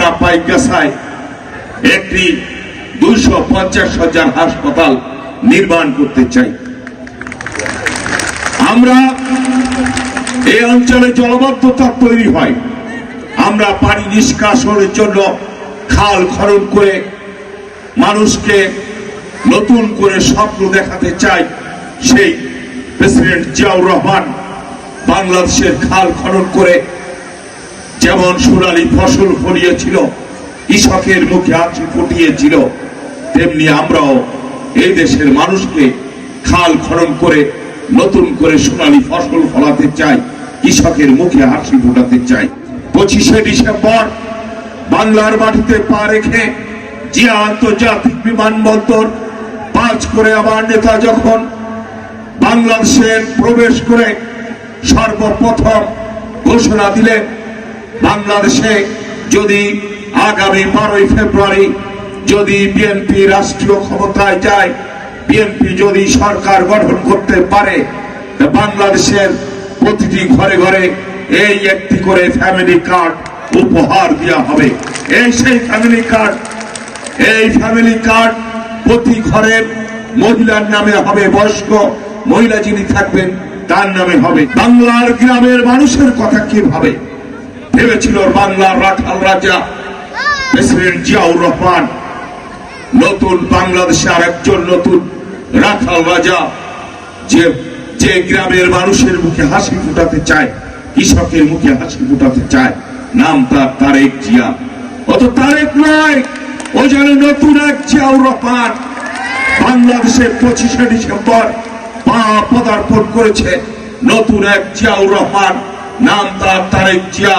চাঁপাইগাছায় একটি 250 শয্যার হাসপাতাল নির্মাণ করতে চাই। আমরা এই অঞ্চলে জলাবদ্ধতা তৈরি হয়, আমরা পানি নিষ্কাশনের জন্য খাল খনন করে মানুষকে নতুন করে স্বপ্ন দেখাতে চাই। সেই প্রেসিডেন্ট জিয়াউর রহমান বাংলাদেশের খাল খনন করে যেমন সোনালী ফসল ফলিয়েছিল, কৃষকের মুখে হাসি ফুটিয়েছিল, তেমনি আমরাও এই দেশের মানুষকে খাল খনন করে নতুন করে সোনালী ফসল ফলাতে চাই, কৃষকের মুখে হাসি ফোটাতে চাই। 25শে ডিসেম্বর বাংলার মাটিতে পা রেখে জিয়া আন্তর্জাতিক বিমানবন্দর 5 করে আমার নেতা যখন বাংলাদেশের প্রবেশ করে সর্বপ্রথম ঘোষণা দিলেন, বাংলাদেশে যদি আগামী 12ই ফেব্রুয়ারি যদি বিএনপি রাষ্ট্রীয় ক্ষমতায় যায়, বিএনপি যদি সরকার গঠন করতে পারে, বাংলাদেশের প্রতিটি ঘরে ঘরে এই একটি করে ফ্যামিলি কার্ড উপহার দেওয়া হবে। এই সেই ফ্যামিলি কার্ড, এই ফ্যামিলি কার্ড প্রতি ঘরের মহিলার নামে হবে, বয়স্ক মহিলা যিনি থাকবেন তার নামে হবে। বাংলার গ্রামের মানুষের কথা কি ভাবে ভেবেছিল বাংলার রাখাল রাজা প্রেসিডেন্ট জিয়াউর রহমান? নতুন বাংলাদেশে আর একজন নতুন রাখাল রাজা, যে গ্রামের মানুষের মুখে হাসি ফুটাতে চায়, কৃষকের মুখে হাসি ফুটাতে চায়, নাম তার তারেক জিয়া। অত তারেক নয়, ও যেন নতুন এক জিয়াউর রহমান। বাংলাদেশে 25শে ডিসেম্বর পদার্পণ করেছে নতুন এক জিয়াউর রহমান, নাম তার তারেক জিয়া।